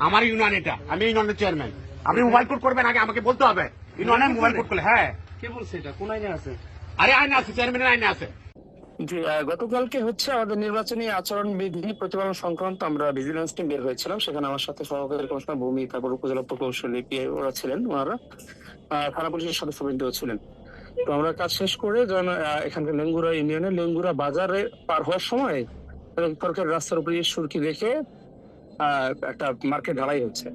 আমার ইউনিয়ন এটা, আমি ইউনিয়নের চেয়ারম্যান। আপনি মোবাইল কোড করবেন আগে আমাকে বলতে হবে ইউনিয়নে মোবাইল কোড করলে। হ্যাঁ, কে বলছে এটা? কোন আইনে আছে? আরে আইনে আছে, চেয়ারম্যানের আইনে আছে। জি, গতকালকে হচ্ছে আমাদের নির্বাচনী আচরণ বিধি প্রতিপালন সংক্রান্ত আমরা ভিজিলেন্স টিম বের হয়েছিলাম। সেখানে আমার সাথে সহকারী কমিশনার ভূমি, তারপর উপজেলা প্রকৌশলী পিএ ওরা ছিলেন, ওনারা থানা পুলিশের সদস্যবৃন্দও ছিলেন। তো আমরা কাজ শেষ করে যখন এখানকার লেঙ্গুরা ইউনিয়নে লেঙ্গুরা বাজারে পার হওয়ার সময় সরকারি রাস্তার উপরে সুরকি দেখে একটা মার্কেট ঢালাই হচ্ছে,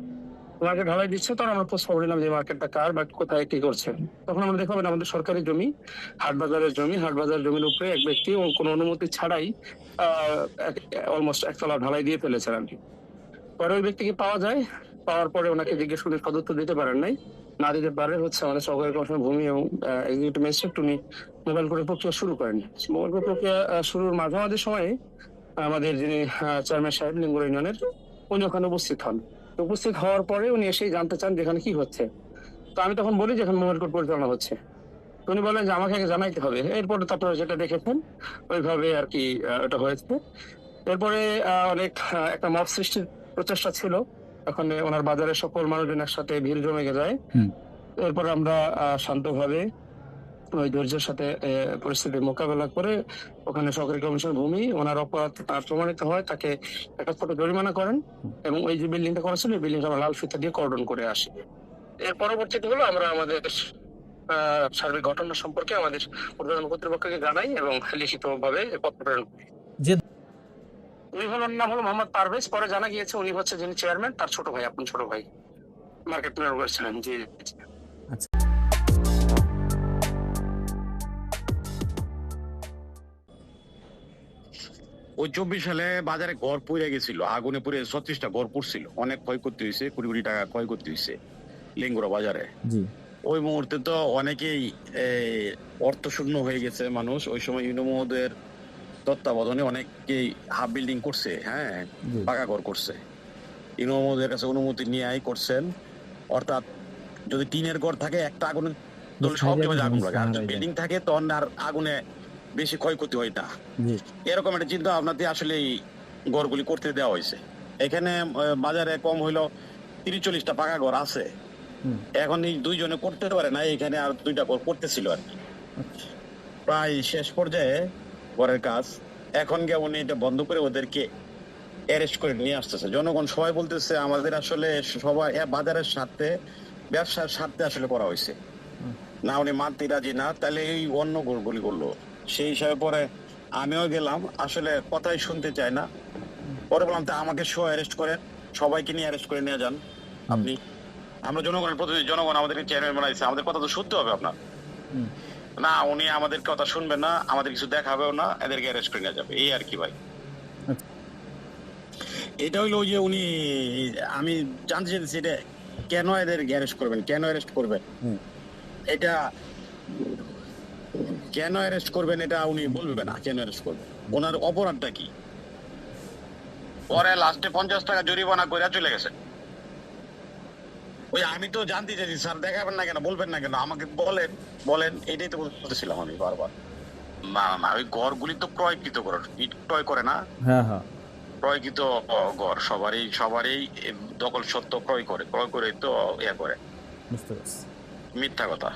মার্কেট ঢালাই দিচ্ছে। তখন আমরা খোঁজ খবর নিলাম যে মার্কেটটা কার বা কোথায় কি করছে। তখন আমরা দেখলাম এটা আমাদের সরকারি জমি, হাট বাজারের জমি। হাট বাজার জমির উপরে এক ব্যক্তি কোনো অনুমতি ছাড়াই অলমোস্ট একতলা ঢালাই দিয়ে ফেলেছেন আর কি। পরে ওই ব্যক্তিকে পাওয়া যায়, পাওয়ার পরে ওনাকে জিজ্ঞেস করে সদুত্তর দিতে পারেন নাই, না দিতে পারে হচ্ছে আমাদের সহকারী কমিশনার ভূমি এবং এক্সিকিউটিভ ম্যাজিস্ট্রেট উনি মোবাইল করে প্রক্রিয়া শুরু করেন। মোবাইল করে প্রক্রিয়া শুরুর মাঝামাঝি সময়ে আমাদের যিনি চেয়ারম্যান সাহেব লিঙ্গুর ইউনিয়নের, উনি ওখানে উপস্থিত হন। উপস্থিত হওয়ার পরে উনি এসেই জানতে চান যে এখানে কি হচ্ছে। তো আমি তখন বলি যে এখানে মোবাইল কোড পরিচালনা হচ্ছে। উনি বলেন যে আমাকে আগে জানাইতে হবে। এরপরে তো আপনারা যেটা দেখেছেন ওইভাবে আর কি এটা হয়েছে। এরপরে অনেক একটা মব সৃষ্টির প্রচেষ্টা ছিল। এখন ওনার বাজারে সকল মানুষজন একসাথে ভিড় জমে যায়। এরপর আমরা শান্তভাবে ওই ধৈর্যের সাথে পরিস্থিতির মোকাবেলা করে ওখানে সরকারি কমিশন ভূমি ওনার অপরাধ প্রমাণিত হয়, তাকে একটা ছোট জরিমানা করেন এবং ওই যে বিল্ডিংটা করা ছিল এই বিল্ডিংটা আমরা লাল ফিতা দিয়ে কর্ডন করে আসি। এর পরবর্তীতে হলো আমরা আমাদের সার্বিক ঘটনা সম্পর্কে আমাদের ঊর্ধ্বতন কর্তৃপক্ষকে জানাই এবং লিখিত ভাবে পত্র প্রেরণ করি। উনি হলেন নাম হলো মোহাম্মদ পারভেজ। পরে জানা গিয়েছে উনি হচ্ছে যিনি চেয়ারম্যান তার ছোট ভাই, আপন ছোট ভাই, মার্কেট প্ল্যানার করেছিলেন। জি। ওই 24 সালে বাজারে ঘর পুড়ে গেছিল, আগুনে পুড়ে 36টা ঘর পুড়ছিল, অনেক ক্ষয়ক্ষতি হয়েছে, কোটি কোটি টাকা ক্ষয়ক্ষতি হয়েছে লেঙ্গুরা বাজারে। ওই মুহূর্তে তো অনেকেই অর্থ শূন্য হয়ে গেছে মানুষ। ওই সময় ইউনোমোদের তত্ত্বাবধানে অনেকেই হাফ বিল্ডিং করছে, হ্যাঁ, পাকা ঘর করছে। ইউনোমোদের কাছে অনুমতি নিয়ে করছেন। অর্থাৎ যদি টিনের ঘর থাকে একটা আগুনে সব আগুন লাগে, আর বিল্ডিং থাকে তখন আর আগুনে বেশি ক্ষয়ক্ষতি হয় না। এরকম একটা চিন্তা ভাবনাতে আসলে এই ঘরগুলি করতে দেওয়া হয়েছে। এখানে বাজারে কম হইলো 30-40টা পাকা ঘর আছে। এখন এই দুইজনে করতে পারে না, এখানে আর 2টা ঘর করতেছিল আর কি। প্রায় শেষ পর্যায়ে ঘরের কাজ। এখন কেমন এটা বন্ধ করে ওদেরকে অ্যারেস্ট করে নিয়ে আসতেছে। জনগণ সবাই বলতেছে আমাদের আসলে সবাই বাজারের স্বার্থে, ব্যবসার স্বার্থে আসলে করা হয়েছে না, উনি মানতে রাজি না, তাহলে এই অন্য ঘরগুলি করলো। সেই হিসাবে পরে আমিও গেলাম, আসলে কথাই শুনতে চায় না। পরে বললাম তা আমাকে অ্যারেস্ট করেন, সবাইকে নিয়ে অ্যারেস্ট করে নিয়ে যান আপনি। আমরা জনগণের প্রতিনিধি, জনগণ আমাদেরকে চেয়ারম্যান বানাইছে, আমাদের কথা তো শুনতে হবে আপনার। না, উনি আমাদের কথা শুনবেন না, আমাদের কিছু দেখাবেও না, এদেরকে অ্যারেস্ট করে নিয়ে যাবে, এই আর কি ভাই। এটা হইলো যে উনি, আমি জানতে চাইছি এটা কেন এদের অ্যারেস্ট করবেন, কেন অ্যারেস্ট করবেন, এটা কেন অ্যারেস্ট করবেন এটা উনি বলবেন না। কেন অ্যারেস্ট করবেন, ওনার অপরাধটা কি? পরে লাস্টে 50 টাকা জরিমানা করে চলে গেছে। ওই আমি তো জানতে চাইছি স্যার, দেখাবেন না কেন, বলবেন না কেন, আমাকে বলেন বলেন, এটাই তো বলতেছিলাম আমি বারবার। না না, ওই ঘরগুলি তো ক্রয়কৃত ঘর, ইট ক্রয় করে না, ক্রয়কৃত ঘর সবারই দখল সত্ত্ব ক্রয় করে তো ইয়া করে, মিথ্যা কথা।